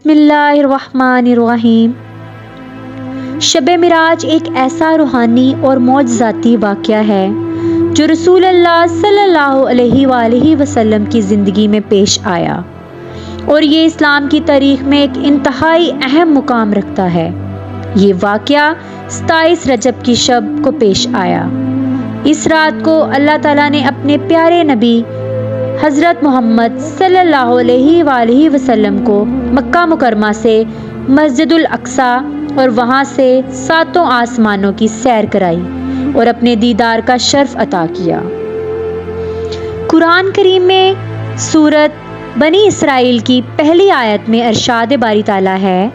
बिस्मिल्लाहिर्रहमानिर्रहीम। शब मिराज एक ऐसा रूहानी और मौजज़ाती वाक़या है जो रसूल अल्लाह सल्लल्लाहु अलैहि वसल्लम की ज़िंदगी में पेश आया और ये इस्लाम की तारीख़ में एक इंतहाई अहम मुकाम रखता है। ये वाक़या 27 रजब की शब को पेश आया। इस रात को अल्लाह ताला ने अपने प्यारे नबी हज़रत मोहम्मद सल्लल्लाहु अलैहि वसल्लम को मक्का मुकरमा से मस्जिदुल अक्सा और वहाँ से 7 आसमानों की सैर कराई और अपने दीदार का शर्फ अता किया। कुरान करीम में सूरत बनी इसराइल की पहली आयत में इरशाद बारी ताला है,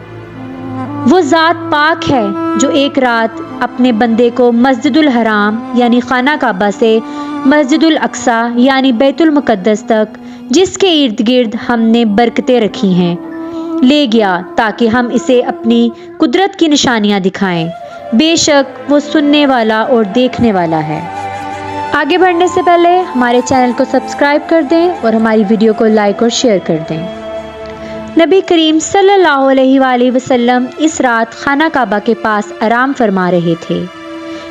वो ज़ात पाक है जो एक रात अपने बंदे को मस्जिदुल हराम यानी खाना काबा से मस्जिदुल अक्सा यानी बैतुल मुक़द्दस तक, जिसके इर्द गिर्द हमने बरकतें रखी हैं, ले गया ताकि हम इसे अपनी कुदरत की निशानियां दिखाएं। बेशक वो सुनने वाला और देखने वाला है। आगे बढ़ने से पहले हमारे चैनल को सब्सक्राइब कर दें और हमारी वीडियो को लाइक और शेयर कर दें। नबी करीम सल्लल्लाहु अलैहि वसल्लम इस रात खाना काबा के पास आराम फरमा रहे थे,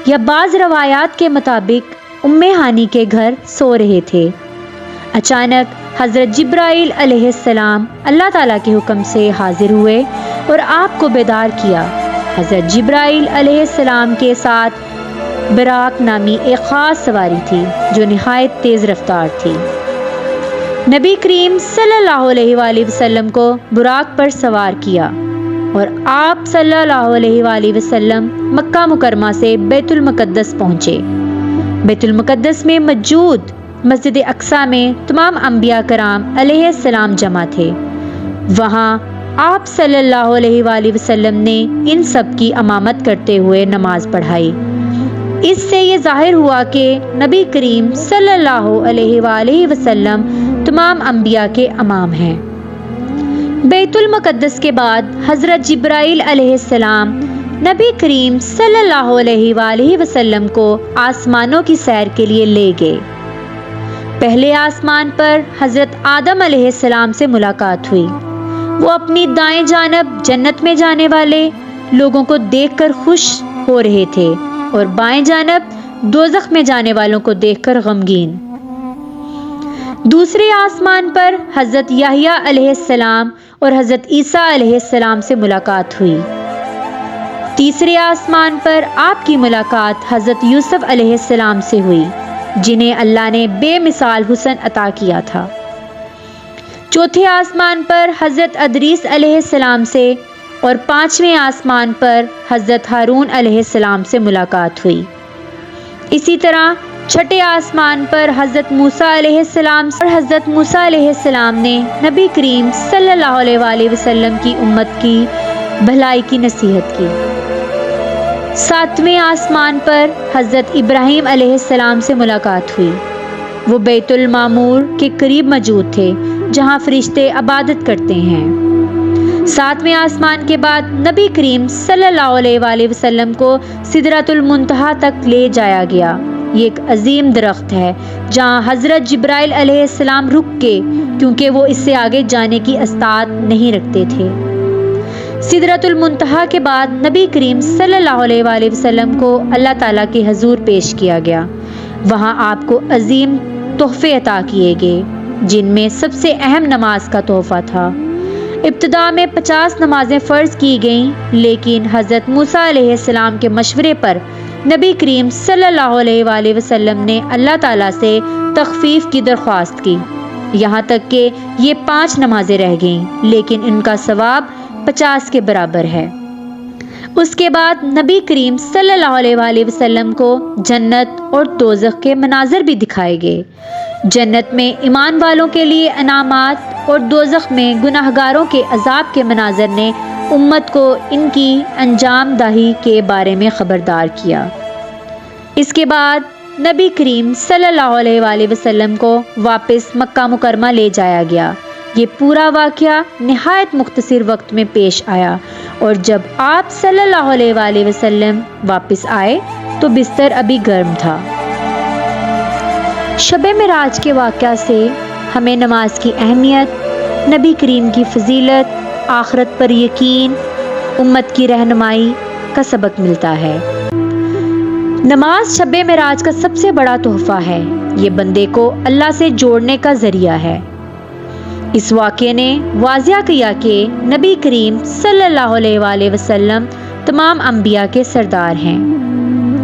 या बाज़ रवायात के मुताबिक उम्मे हानी के घर सो रहे थे। अचानक हज़रत जिब्राइल अलैहिस्सलाम अल्लाह ताला के हुक्म से हाजिर हुए और आपको बेदार किया। हज़रत जिब्राइल अलैहिस्सलाम के साथ बराक नामी एक ख़ास सवारी थी जो निहायत तेज़ रफ्तार थी। नबी करीम सल्लल्लाहु अलैहि वसल्लम को बुराक पर सवार किया और आप सल्लल्लाहु अलैहि वसल्लम मक्का मुकरमा से बैतुल मुक़द्दस पहुँचे। बैतुल मुक़द्दस में मौजूद मस्जिद अक्सा में तमाम अंबिया कराम अलैहिस्सलाम जमा थे। वहाँ आप सल्लल्लाहु अलैहि वसल्लम ने इन सब की इमामत करते हुए नमाज पढ़ाई। इससे ये ज़ाहिर हुआ कि नबी करीम सल्लल्लाहु अलैहि वसल्लम तमाम अंबिया के इमाम हैं। बैतुल मुक़द्दस के बाद हज़रत जिब्राइल अलैहिस्सलाम नबी करीम सल्लल्लाहु अलैहि वसल्लम को आसमानों की सैर के लिए ले गए। पहले आसमान पर हज़रत आदम अलैहिस्सलाम से मुलाकात हुई। वो अपनी दाएं जानब जन्नत में जाने वाले लोगों को देखकर खुश हो रहे थे और बाएं जानब दोज़ख में जाने वालों को देखकर गमगीन। दूसरे आसमान पर हज़रत याहिया अलैहिस्सलाम और हज़रत ईसा अलैहिस्सलाम से मुलाकात हुई। तीसरे आसमान पर आपकी मुलाकात हज़रत यूसुफ अलैहिस्सलाम से हुई, जिन्हें अल्लाह ने बेमिसाल हुस्न अता किया था। चौथे आसमान पर हज़रत अदरीस अलैहिस्सलाम से और पांचवें आसमान पर हज़रत हारून अलैहिस्सलाम से मुलाकात हुई। इसी तरह छठे आसमान पर हज़रत मूसा अलैहिस्सलाम और हज़रत मूसा अलैहिस्सलाम ने नबी करीम सल्लल्लाहु अलैहि वसल्लम की उम्मत की भलाई की नसीहत की। सातवें आसमान पर हज़रत इब्राहीम अलैहिस्सलाम से मुलाकात हुई। वो बैतुल मामूर के करीब मौजूद थे जहाँ फरिश्ते इबादत करते हैं। सातवें आसमान के बाद नबी करीम सल्लल्लाहु अलैहि वसल्लम को सिदरतुल मुंतहा तक ले जाया गया। ये एक अजीम दरख्त है जहाँ हज़रत जिब्राइल अलैहिस्सलाम रुक के, क्योंकि वो इससे आगे जाने की इस्तात नहीं रखते थे। सिदरतुल मुंतहा के बाद नबी करीम सल्लल्लाहु अलैहि वसल्लम को अल्लाह ताला के हजूर पेश किया गया। वहाँ आपको अजीम तोहफे अता किए गए, जिनमें सबसे अहम नमाज का तोहफा था। इब्तिदा में 50 नमाजें फ़र्ज़ की गईं, लेकिन हज़रत मूसा अलैहिस्सलाम के मशवरे पर नबी करीम सल्लल्लाहु अलैहि वसल्लम ने अल्लाह ताला से तख़फ़ीफ़ की दरख्वास्त की, यहाँ तक कि ये 5 नमाजें रह गईं, लेकिन इनका सवाब 50 के बराबर है। उसके बाद नबी करीम सल्लल्लाहु अलैहि वसल्लम को जन्नत और दोज़ख के मनाज़र भी दिखाए गए। जन्नत में ईमान वालों के लिए इनामात और दोज़ख में गुनाहगारों के अजाब के मनाज़र ने उम्मत को इनकी अंजाम दही के बारे में ख़बरदार किया। इसके बाद नबी करीम सल्लल्लाहु अलैहि वसल्लम को वापस मक्का मुकरमा ले जाया गया। ये पूरा वाक़या निहायत मुख्तसर वक्त में पेश आया और जब आप सल्लल्लाहु अलैहि वसल्लम वापस आए तो बिस्तर अभी गर्म था। शब मिराज के वाक़या से हमें नमाज की अहमियत, नबी करीम की फजीलत آخرت پر یقین، امت کی رہنمائی کا سبق ملتا ہے۔ نماز شب معراج کا سب سے بڑا تحفہ ہے۔ یہ بندے کو اللہ سے جوڑنے کا ذریعہ ہے۔ اس واقعے نے واضح کیا کہ نبی کریم صلی اللہ علیہ وآلہ وسلم تمام انبیاء کے سردار ہیں۔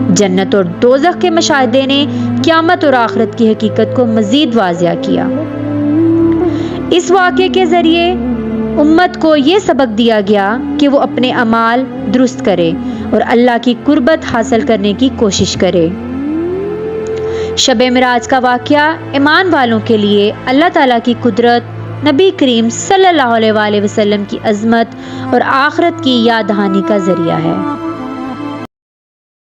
جنت اور دوزخ کے مشاہدے نے قیامت اور آخرت کی حقیقت کو مزید واضح کیا۔ اس واقعے کے ذریعے امت کو یہ سبق دیا گیا کہ وہ اپنے اعمال درست کرے اور اللہ کی قربت حاصل کرنے کی کوشش کرے۔ شب معراج کا واقعہ ایمان والوں کے لیے اللہ تعالیٰ کی قدرت، نبی کریم صلی اللہ علیہ وآلہ وسلم کی عظمت اور آخرت کی یاد دہانی کا ذریعہ ہے۔